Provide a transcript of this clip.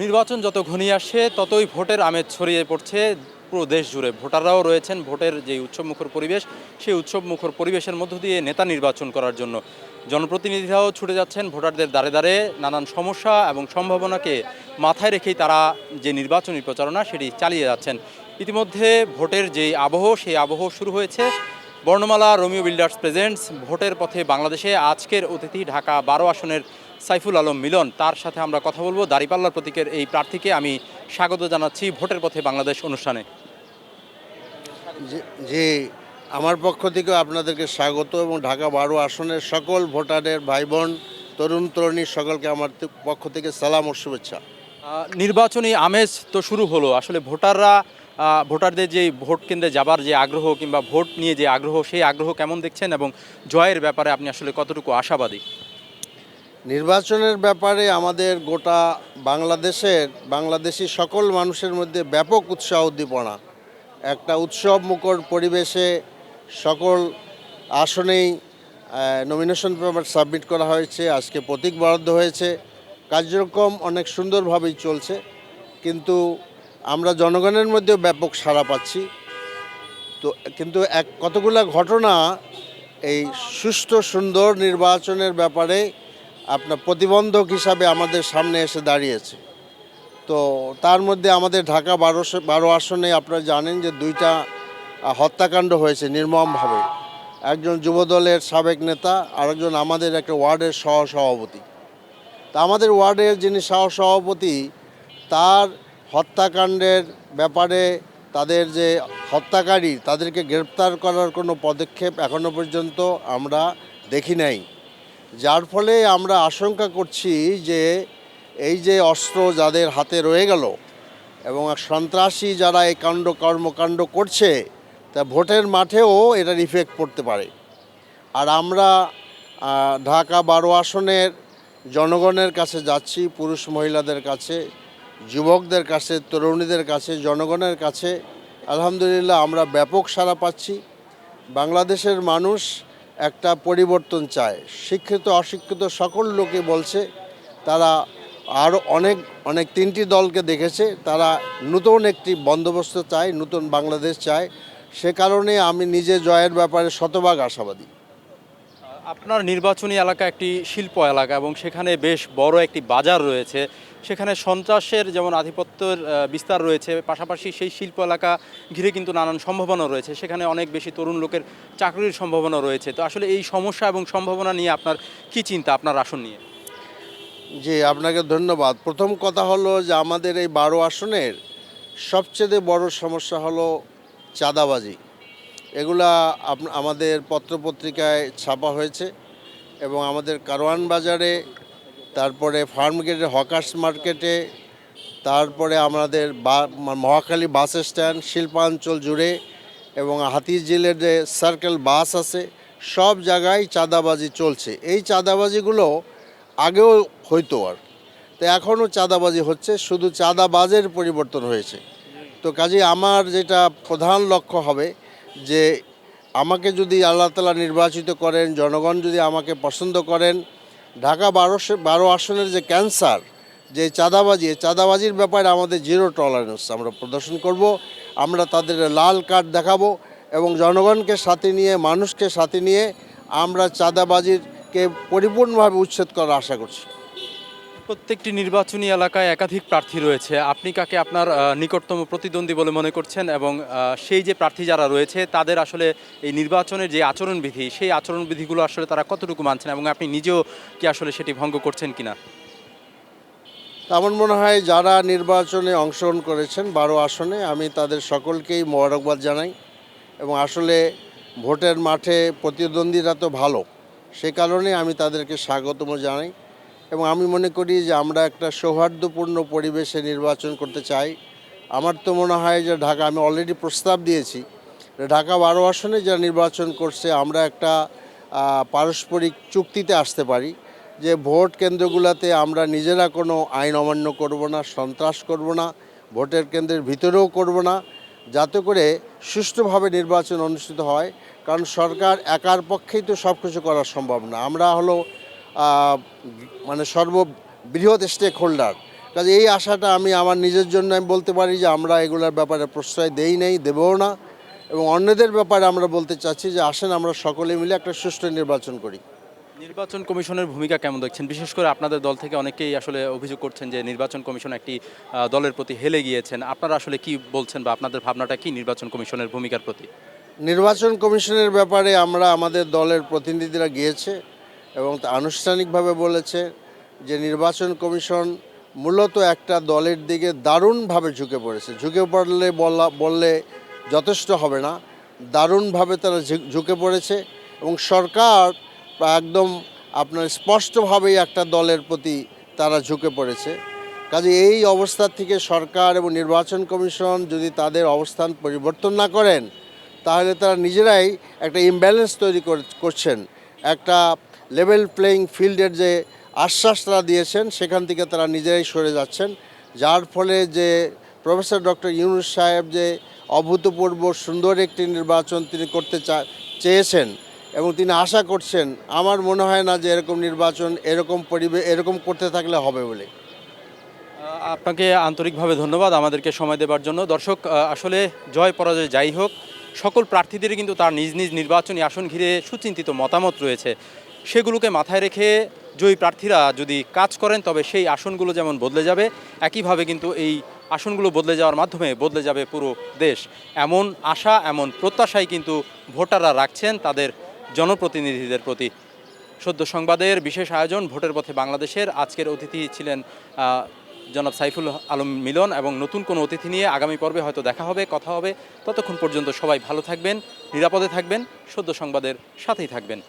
নির্বাচন যত ঘনিয়ে আসছে ততই ভোটের আমেজ ছড়িয়ে পড়ছে পুরো দেশ জুড়ে। ভোটাররাও রয়েছেন ভোটের যে উৎসবমুখর পরিবেশ, সেই উৎসবমুখর পরিবেশের মধ্য দিয়ে নেতা নির্বাচন করার জন্য জনপ্রতিনিধিরাও ছুটে যাচ্ছেন ভোটারদের দ্বারে দ্বারে। নানান সমস্যা এবং সম্ভাবনাকে মাথায় রেখেই তারা যে নির্বাচনী প্রচারণা সেটি চালিয়ে যাচ্ছেন। ইতিমধ্যে ভোটের যেই আবহ, সেই আবহ শুরু হয়েছে। বর্ণমালা রোমিও বিল্ডার্স প্রেজেন্টস ভোটের পথে বাংলাদেশে আজকের অতিথি ঢাকা 12 আসনের সাইফুল আলম মিলন, তার সাথে আমরা কথা বলবো। দাঁড়িপাল্লার প্রতীকের এই প্রার্থীকে আমি স্বাগত জানাচ্ছি ভোটের পথে বাংলাদেশ অনুষ্ঠানে। জি, আমার পক্ষ থেকে আপনাদেরকে স্বাগত এবং ঢাকা 12 আসনের সকল ভোটারের ভাই বোন, তরুণ তরুণী সকলকে আমার পক্ষ থেকে সালাম ও শুভেচ্ছা। নির্বাচনী আমেজ তো শুরু হলো। আসলে ভোটারদের যে ভোট কেন্দ্রে যাবার যে আগ্রহ কিংবা ভোট নিয়ে যে আগ্রহ, সেই আগ্রহ কেমন দেখছেন এবং জয়ের ব্যাপারে আপনি আসলে কতটুকু আশাবাদী? নির্বাচনের ব্যাপারে আমাদের গোটা বাংলাদেশি সকল মানুষের মধ্যে ব্যাপক উৎসাহ উদ্দীপনা, একটা উৎসব মুখর পরিবেশে সকল আসনেই নমিনেশন পেপার সাবমিট করা হয়েছে। আজকে প্রতীক বরাদ্দ হয়েছে, কার্যক্রম অনেক সুন্দরভাবেই চলছে, কিন্তু আমরা জনগণের মধ্যেও ব্যাপক সাড়া পাচ্ছি। তো কিন্তু কতগুলো ঘটনা এই সুষ্ঠু সুন্দর নির্বাচনের ব্যাপারে আপনার প্রতিবন্ধক হিসাবে আমাদের সামনে এসে দাঁড়িয়েছে। তো তার মধ্যে আমাদের ঢাকা 12 আসনে আপনারা জানেন যে 2টা হত্যাকাণ্ড হয়েছে নির্মমভাবে। একজন যুবদলের সাবেক নেতা, আরেকজন আমাদের একটা ওয়ার্ডের সহসভাপতি। তা আমাদের ওয়ার্ডের যিনি সহসভাপতি, তার হত্যাকাণ্ডের ব্যাপারে তাদের যে হত্যাকারী, তাদেরকে গ্রেপ্তার করার কোনো পদক্ষেপ এখনো পর্যন্ত আমরা দেখি নাই। যার ফলে আমরা আশঙ্কা করছি যে এই যে অস্ত্র যাদের হাতে রয়ে গেল এবং সন্ত্রাসী যারা এই কর্মকাণ্ড করছে, তা ভোটের মাঠেও এটার ইফেক্ট পড়তে পারে। আর আমরা ঢাকা 12 আসনের জনগণের কাছে যাচ্ছি, পুরুষ মহিলাদের কাছে, যুবকদের কাছে, তরুণীদের কাছে, জনগণের কাছে। আলহামদুলিল্লাহ আমরা ব্যাপক সাড়া পাচ্ছি। বাংলাদেশের মানুষ একটা পরিবর্তন চায়। শিক্ষিত অশিক্ষিত সকল লোকে বলছে তারা আরও অনেক 3টি দলকে দেখেছে, তারা নতুন একটি বন্দোবস্ত চায়, নতুন বাংলাদেশ চায়। সে কারণে আমি নিজে জয়ের ব্যাপারে শতভাগ আশাবাদী। আপনার নির্বাচনী এলাকা একটি শিল্প এলাকা এবং সেখানে বেশ বড় একটি বাজার রয়েছে। সেখানে সন্ত্রাসের যেমন আধিপত্যের বিস্তার রয়েছে, পাশাপাশি সেই শিল্প এলাকা ঘিরে কিন্তু নানান সম্ভাবনা রয়েছে। সেখানে অনেক বেশি তরুণ লোকের চাকরির সম্ভাবনা রয়েছে। তো আসলে এই সমস্যা এবং সম্ভাবনা নিয়ে আপনার কি চিন্তা, আপনার আসন নিয়ে? জি, আপনাকে ধন্যবাদ। প্রথম কথা হলো যে আমাদের এই 12 আসনের সবচেয়ে বড় সমস্যা হলো চাঁদাবাজি। এগুলা আমাদের পত্রপত্রিকায় ছাপা হয়েছে এবং আমাদের কারওয়ান বাজারে, তারপরে ফার্মগেটের হকার্স মার্কেটে, তারপরে আমাদের মহাখালী বাস স্ট্যান্ড, শিল্পাঞ্চল জুড়ে এবং হাতিঝিলের যে সার্কেল বাস আছে, সব জায়গায় চাঁদাবাজি চলছে। এই চাঁদাবাজিগুলো আগেও হইতো, আর তো এখনও চাঁদাবাজি হচ্ছে, শুধু চাঁদাবাজের পরিবর্তন হয়েছে। তো কাজে আমার যেটা প্রধান লক্ষ্য হবে যে আমাকে যদি আল্লাহ তাআলা নির্বাচিত করেন, জনগণ যদি আমাকে পছন্দ করেন, ঢাকা 12 আসনের যে ক্যান্সার, যে চাঁদাবাজির ব্যাপারে আমাদের জিরো টলারেন্স আমরা প্রদর্শন করব। আমরা তাদের লাল কার্ড দেখাবো এবং জনগণকে সাথে নিয়ে, মানুষকে সাথে নিয়ে আমরা চাঁদাবাজিকে পরিপূর্ণভাবে উচ্ছেদ করার আশা করছি। প্রত্যেকটি নির্বাচনী এলাকায় একাধিক প্রার্থী রয়েছে। আপনি কাকে আপনার নিকটতম প্রতিদ্বন্দ্বী বলে মনে করছেন এবং সেই যে প্রার্থী যারা রয়েছে তাদের আসলে এই নির্বাচনের যে আচরণবিধি, সেই আচরণবিধিগুলো আসলে তারা কতটুকু মানছেন এবং আপনি নিজেও কি আসলে সেটি ভঙ্গ করছেন কিনা? আমার মনে হয় যারা নির্বাচনে অংশগ্রহণ করেছেন 12 আসনে, আমি তাদের সকলকেই মোবারকবাদ জানাই এবং আসলে ভোটের মাঠে প্রতিদ্বন্দ্বীরা তো ভালো, সে কারণে আমি তাদেরকে স্বাগতম জানাই এবং আমি মনে করি যে আমরা একটা সৌহার্দ্যপূর্ণ পরিবেশে নির্বাচন করতে চাই। আমার তো মনে হয় যে আমি অলরেডি প্রস্তাব দিয়েছি ঢাকা 12 আসনে যারা নির্বাচন করছে, আমরা একটা পারস্পরিক চুক্তিতে আসতে পারি যে ভোট কেন্দ্রগুলোতে আমরা নিজেরা কোনো আইন অমান্য করব না, সন্ত্রাস করব না, ভোটের কেন্দ্রের ভিতরেও করব না, যাতে করে সুষ্ঠুভাবে নির্বাচন অনুষ্ঠিত হয়। কারণ সরকার একার পক্ষেই তো সব কিছু করা সম্ভব না। আমরা হলো মানে সর্ববৃহৎ স্টেক হোল্ডার, কাজে এই আশাটা আমি আমার নিজের জন্য আমি বলতে পারি যে আমরা এগুলোর ব্যাপারে প্রশ্রয় দেই নাই, দেবও না, এবং অন্যদের ব্যাপারে আমরা বলতে চাচ্ছি যে আসেন আমরা সকলে মিলে একটা সুষ্ঠু নির্বাচন করি। নির্বাচন কমিশনের ভূমিকা কেমন দেখছেন? বিশেষ করে আপনাদের দল থেকে অনেকেই আসলে অভিযোগ করছেন যে নির্বাচন কমিশন একটি দলের প্রতি হেলে গিয়েছেন। আপনারা আসলে কি বলছেন বা আপনাদের ভাবনাটা কি নির্বাচন কমিশনের ভূমিকার প্রতি? নির্বাচন কমিশনের ব্যাপারে আমরা আমাদের দলের প্রতিনিধিরা গিয়েছে এবং তা আনুষ্ঠানিকভাবে বলেছে যে নির্বাচন কমিশন মূলত একটা দলের দিকে দারুণভাবে ঝুঁকে পড়েছে। ঝুঁকে পড়লে বললে যথেষ্ট হবে না, দারুণভাবে তারা ঝুঁকে পড়েছে এবং সরকার একদম আপনার স্পষ্টভাবেই একটা দলের প্রতি তারা ঝুঁকে পড়েছে। কাজে এই অবস্থা থেকে সরকার এবং নির্বাচন কমিশন যদি তাদের অবস্থান পরিবর্তন না করেন তাহলে তারা নিজেরাই একটা ইমব্যালেন্স তৈরি করছেন। একটা লেভেল প্লেয়িং ফিল্ডের যে আশ্বাস তারা দিয়েছেন সেখান থেকে তারা নিজেরাই সরে যাচ্ছেন, যার ফলে যে প্রফেসর ডক্টর ইউনূস সাহেব যে অভূতপূর্ব সুন্দর একটি নির্বাচন তিনি করতে চেয়েছেন এবং তিনি আশা করছেন, আমার মনে হয় না যে এরকম নির্বাচন এরকম করতে থাকলে হবে বলে। আপনাকে আন্তরিকভাবে ধন্যবাদ আমাদেরকে সময় দেওয়ার জন্য। দর্শক, আসলে জয় পরাজয় যাই হোক, সকল প্রার্থীদেরই কিন্তু তার নিজ নিজ নির্বাচনী আসন ঘিরে সুচিন্তিত মতামত রয়েছে। সেগুলোকে মাথায় রেখে জয়ী প্রার্থীরা যদি কাজ করেন তবে সেই আসনগুলো যেমন বদলে যাবে, একইভাবে কিন্তু এই আসনগুলো বদলে যাওয়ার মাধ্যমে বদলে যাবে পুরো দেশ। এমন আশা, এমন প্রত্যাশাই কিন্তু ভোটাররা রাখছেন তাদের জনপ্রতিনিধিদের প্রতি। সদ্য সংবাদের বিশেষ আয়োজন ভোটের পথে বাংলাদেশের আজকের অতিথি ছিলেন জনাব সাইফুল আলম মিলন, এবং নতুন কোনো অতিথি নিয়ে আগামী পর্বে হয়তো দেখা হবে, কথা হবে। ততক্ষণ পর্যন্ত সবাই ভালো থাকবেন, নিরাপদে থাকবেন, সদ্য সংবাদের সাথেই থাকবেন।